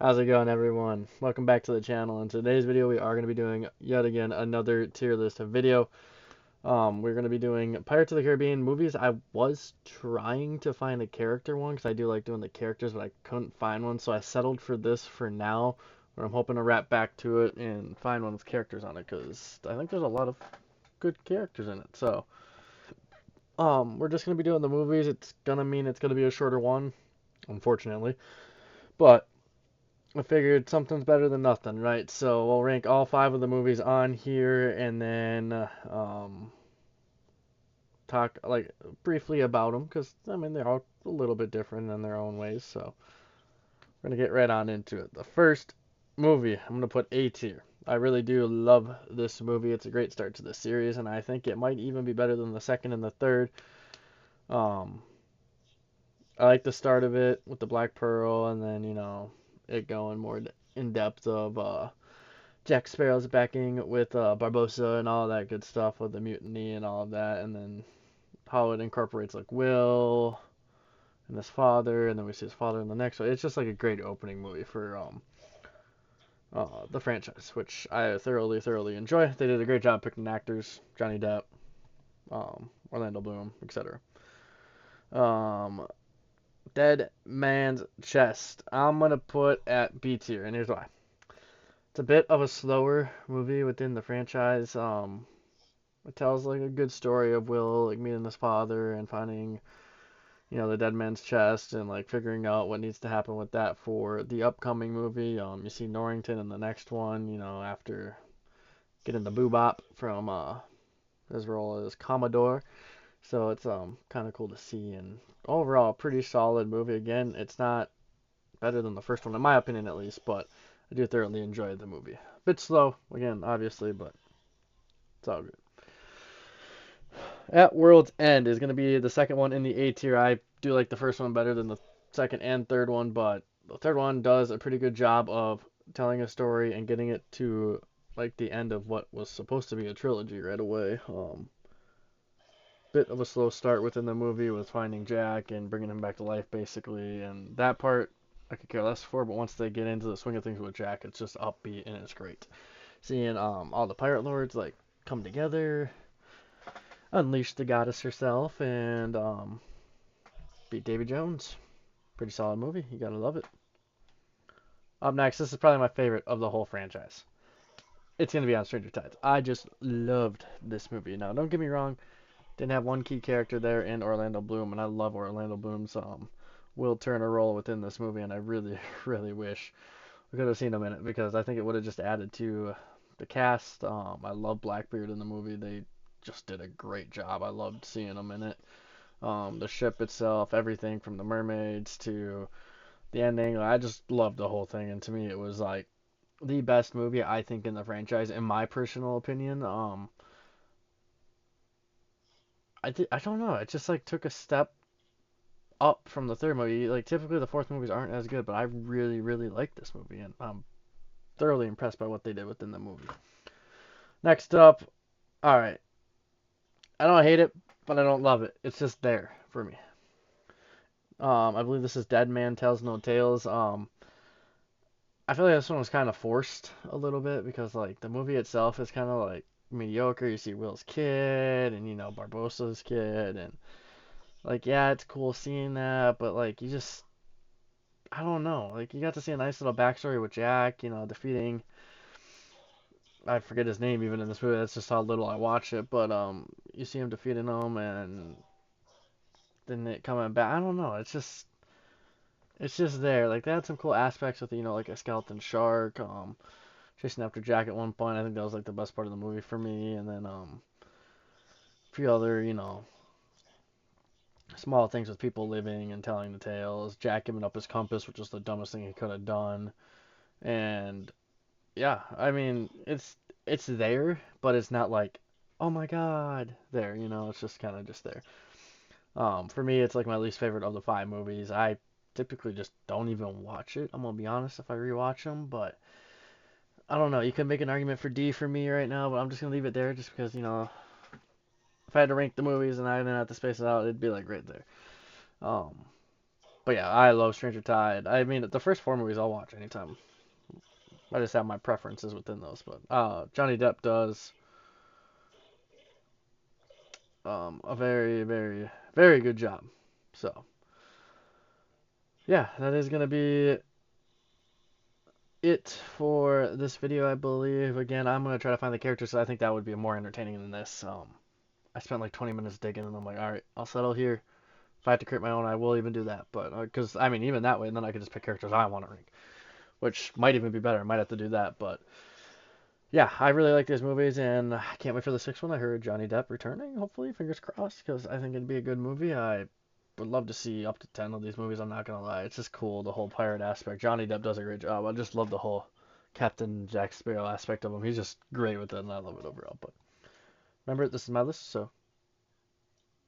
How's it going, everyone? Welcome back to the channel. In today's video, we are going to be doing yet again another tier list video. We're going to be doing Pirates of the Caribbean movies. I was trying to find a character one because I do like doing the characters, but I couldn't find one, so I settled for this for now. Where I'm hoping to wrap back to it and find one with characters on it because I think there's a lot of good characters in it. So, we're just going to be doing the movies. It's gonna mean it's going to be a shorter one, unfortunately, but I figured something's better than nothing, right? So we'll rank all five of the movies on here and then talk like briefly about them because I mean they're all a little bit different in their own ways. So we're gonna get right on into it. The first movie I'm gonna put A tier. I really do love this movie. It's a great start to the series, and I think it might even be better than the second and the third. Um, I like the start of it with the Black Pearl, and then it going more in depth of Jack Sparrow's backing with Barbossa and all that good stuff with the mutiny and all of that, and then how it incorporates like Will and his father, and then we see his father in the next one. It's just like a great opening movie for the franchise, which I thoroughly enjoy. They did a great job picking actors, Johnny Depp, Orlando Bloom, etc. Um, Dead Man's Chest. I'm gonna put at B tier, and here's why. It's a bit of a slower movie within the franchise. It tells like a good story of Will like meeting his father and finding, the dead man's chest and like figuring out what needs to happen with that for the upcoming movie. You see Norrington in the next one, after getting the boobop from his role as Commodore. So it's kind of cool to see and overall a pretty solid movie. Again, it's not better than the first one in my opinion at least, but I do thoroughly enjoy the movie. Bit slow again, obviously, but it's all good. At World's End is going to be the second one in the A tier. I do like the first one better than the second and third one, but the third one does a pretty good job of telling a story and getting it to like the end of what was supposed to be a trilogy right away. Bit of a slow start within the movie with finding Jack and bringing him back to life basically, and that part I could care less for. But once they get into the swing of things with Jack, it's just upbeat and it's great. Seeing all the pirate lords like come together, unleash the goddess herself, and beat Davy Jones. Pretty solid movie. You gotta love it. Up next, this is probably my favorite of the whole franchise. It's gonna be on Stranger Tides. I just loved this movie. Now, don't get me wrong, didn't have one key character there in Orlando Bloom, and I love Orlando Bloom's Will Turner role within this movie, and I really, really wish we could have seen him in it because I think it would have just added to the cast. I love Blackbeard in the movie. They just did a great job. I loved seeing him in it. The ship itself, everything from the mermaids to the ending. I just loved the whole thing, and to me, it was like the best movie I think in the franchise, in my personal opinion. I don't know. It just like took a step up from the third movie. Like typically the fourth movies aren't as good, but I really like this movie, and I'm thoroughly impressed by what they did within the movie. Next up, all right. I don't hate it, but I don't love it. It's just there for me. I believe this is Dead Man Tells No Tales. I feel like this one was kind of forced a little bit because like the movie itself is kind of like mediocre. You see Will's kid and Barbossa's kid and like yeah, it's cool seeing that, but like you just I don't know. Like you got to see a nice little backstory with Jack, defeating I forget his name even in this movie. That's just how little I watch it, but you see him defeating him and then it coming back. I don't know. It's just there. Like they had some cool aspects with like a skeleton shark, chasing after Jack at one point. I think that was like the best part of the movie for me. And then a few other small things with people living and telling the tales. Jack giving up his compass, which was the dumbest thing he could have done. And yeah, I mean it's there, but it's not like oh my god there. It's just kind of just there. For me, it's like my least favorite of the five movies. I typically just don't even watch it. I'm gonna be honest if I rewatch them, but I don't know. You could make an argument for D for me right now, but I'm just gonna leave it there just because if I had to rank the movies and I didn't have to space it out, it'd be like right there. Um, But yeah, I love Stranger Tide. I mean, the first four movies I'll watch anytime. I just have my preferences within those. But Johnny Depp does a very, very, very good job. So yeah, that is gonna be it for this video, I believe. Again, I'm gonna try to find the characters. So I think that would be more entertaining than this. I spent like 20 minutes digging, and I'm like, all right, I'll settle here. If I have to create my own, I will even do that. But because I mean, even that way, and then I could just pick characters I want to rank, which might even be better. I might have to do that, but yeah, I really like these movies, and I can't wait for the sixth one. I heard Johnny Depp returning, hopefully, fingers crossed, because I think it'd be a good movie. I would love to see up to 10 of these movies, I'm not gonna lie. It's just cool, the whole pirate aspect. Johnny Depp does a great job. I just love the whole Captain Jack Sparrow aspect of him. He's just great with it, and I love it overall. But remember, this is my list, so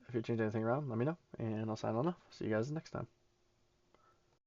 if you change anything around, let me know, and I'll sign on off. See you guys next time.